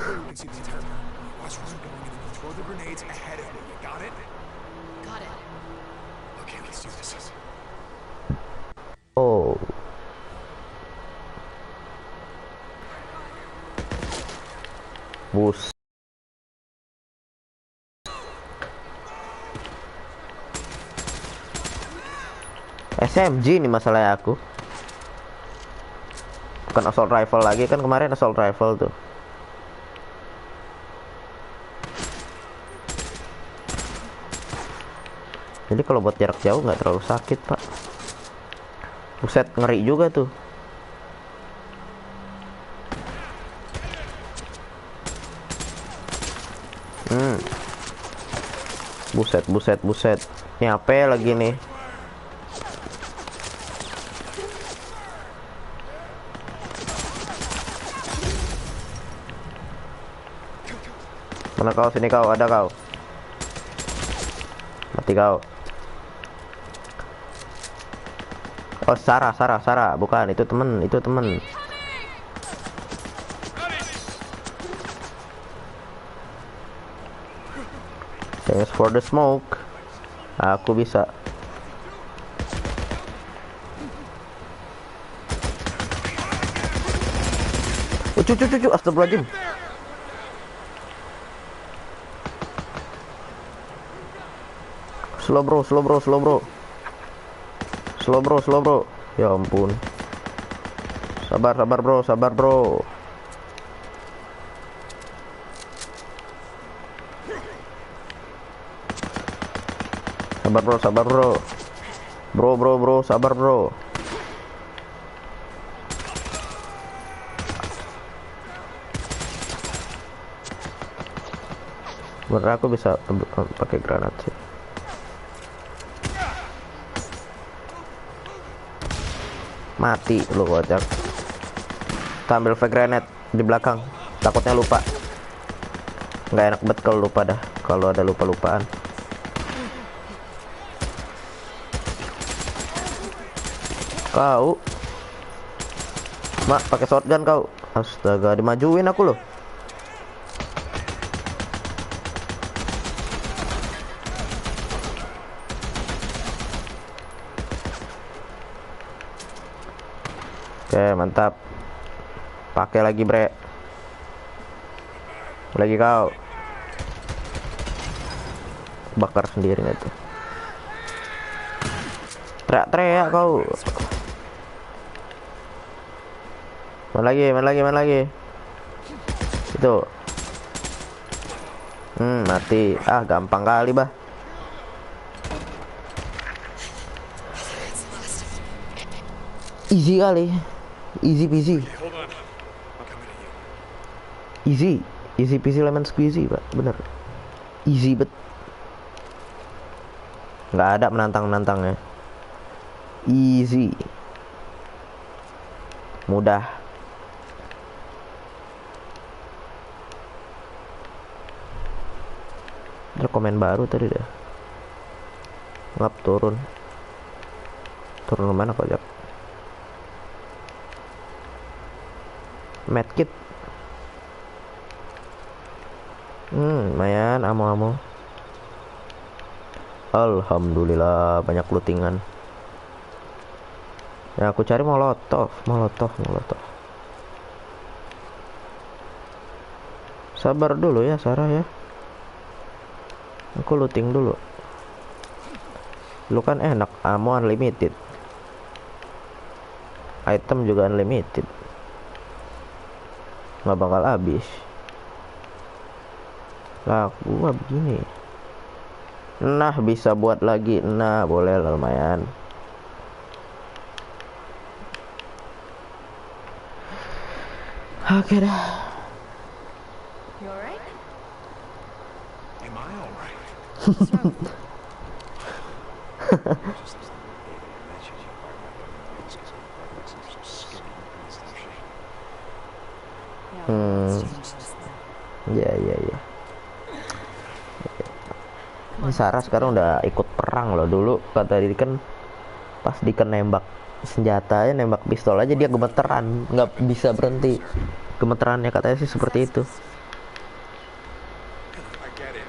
Oh. Bus. SMG nih masalahnya aku. Bukan assault rifle lagi, kan kemarin assault rifle tuh. Jadi kalau buat jarak jauh nggak terlalu sakit, Pak. Buset, ngeri juga tuh. Buset. Ini apa lagi nih? Mana kau? Sini kau, ada kau. Mati kau. Oh, Sarah, bukan, itu temen. Thanks for the smoke. Aku bisa. Cucu, astagfirullahaladzim. Slow bro. Ya ampun. Sabar bro. Sabar bro. Bro, sabar bro. Bener aku bisa pakai granat sih. Mati lu kocak. Kita ambil fake granat di belakang. Takutnya lupa. Nggak enak banget kalau lupa dah. Kalau ada lupa-lupaan. Kau Mak pakai shotgun kau. Astaga, dimajuin aku loh. Oke, mantap. Pakai lagi, bre. Lagi kau. Bakar sendiri itu. Teriak-teriak kau. Main lagi. Itu. Mati. Gampang kali, bah. Easy kali. Easy peasy. Easy peasy lemon squeezy, Pak. Bener. Easy bet. Nggak ada menantang-menantangnya. Easy. Mudah. Ada komen baru tadi dah. Ngap turun kemana kok, Jak? Medkit. Lumayan amo. Alhamdulillah banyak lootingan. Ya aku cari molotov. Sabar dulu ya Sarah ya. Aku looting dulu. Lu kan enak, ammo unlimited. Item juga unlimited. Nggak bakal habis. Lah gua begini. Nah, bisa buat lagi. Nah, boleh lah, lumayan. Oke dah. You alright? Am I all right? What's wrong? Yeah, well, let's change this then. Ya. Ini Sarah sekarang udah ikut perang loh. Dulu kata dia kan pas Deacon nembak senjatanya, nembak pistol aja dia gemeteran, nggak bisa berhenti. Gemeterannya katanya sih seperti itu. I get it.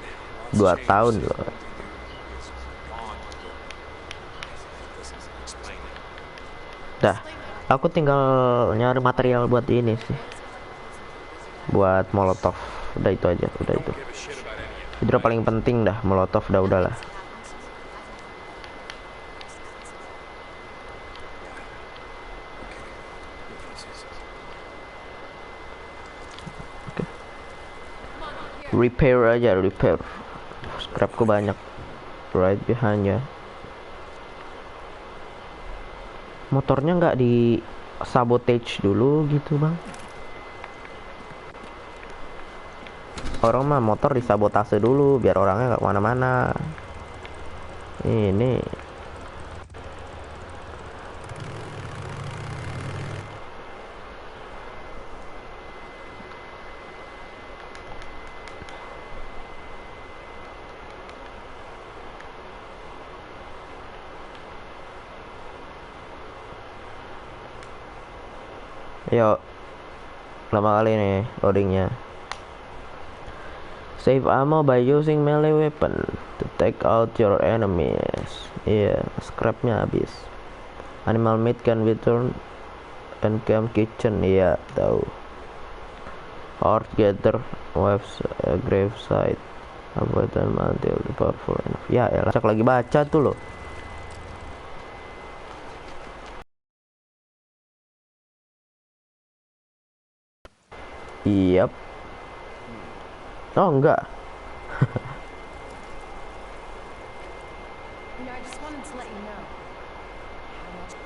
2 tahun loh. Dah, aku tinggal nyari material buat ini sih. Buat molotov. Udah itu aja, udah itu. Itu udah paling penting dah, molotov udahlah. Repair aja, repair. Scrapku banyak. Right behind ya. Motornya nggak di sabotage dulu gitu bang? Orang mah motor disabotase dulu biar orangnya nggak kemana-mana. Ini yuk, lama kali nih loadingnya. Save ammo by using melee weapon to take out your enemies. Iya, scrapnya habis. Animal meat can be turned and camp kitchen. Iya, tahu. Hard gather waves gravesite. Avoid them until the powerful enough. Ya, elah, lagi baca tuh loh. Yap. Oh enggak. You know, I just wanted to let you know how much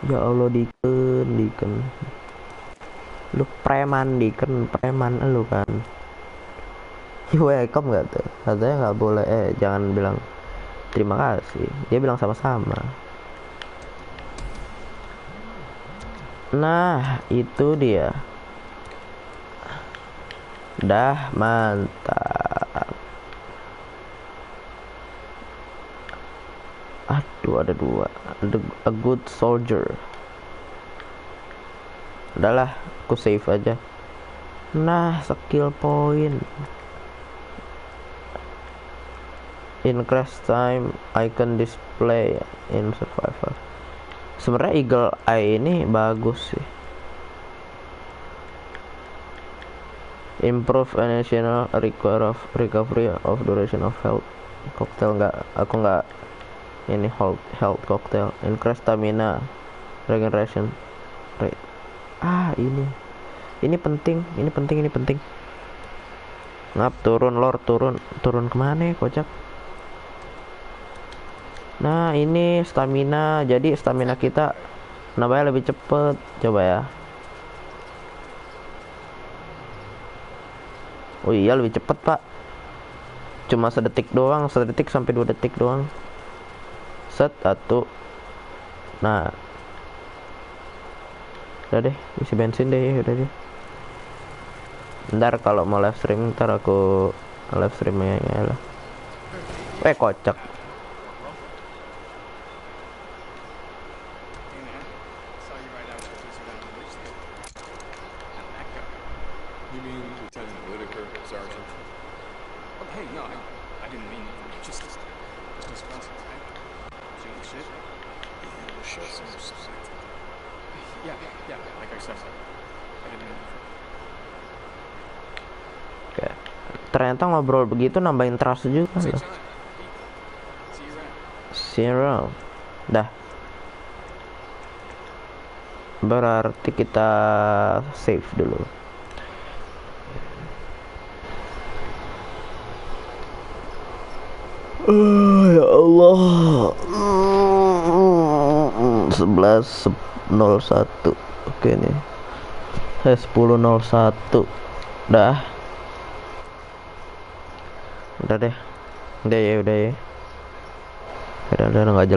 Ya Allah, Deacon. Lu preman, Deacon, preman lu kan. You welcome gak tuh? Katanya nggak boleh, jangan bilang terima kasih. Dia bilang sama-sama. Nah, itu dia. Dah mantap. Aduh, ada 2. A good soldier. Udahlah, aku save aja. Nah, skill point. Increase time icon display in survival. Sebenarnya Eagle Eye ini bagus sih. Improve additional recovery of duration of health. Cocktail aku nggak ini health cocktail. Increase stamina regeneration rate. Ini penting. Ngap, turun kemana kocak? Nah, ini stamina. Jadi stamina kita nambahnya lebih cepet. Coba ya. Oh iya, lebih cepet pak. Cuma sedetik doang, 1 detik sampai 2 detik doang. Set 1. Nah, udah deh, isi bensin deh, udah deh. Ntar kalau mau live stream, ntar aku live streamnya ya lah. Kocak. You mean Lieutenant Whitaker, Sergeant? Oh, hey, no, I didn't mean just misspelled, right? See the shit? Yeah, the shit's yeah, like I said, I didn't mean Oke. Ternyata ngobrol begitu nambahin trust juga. Say, Loh. John, see you around. See you around. Dah. Berarti kita save dulu. Ya Allah. 11.01. Oke nih. 10.01. Udah deh. Udah ya. Udah nggak jelas.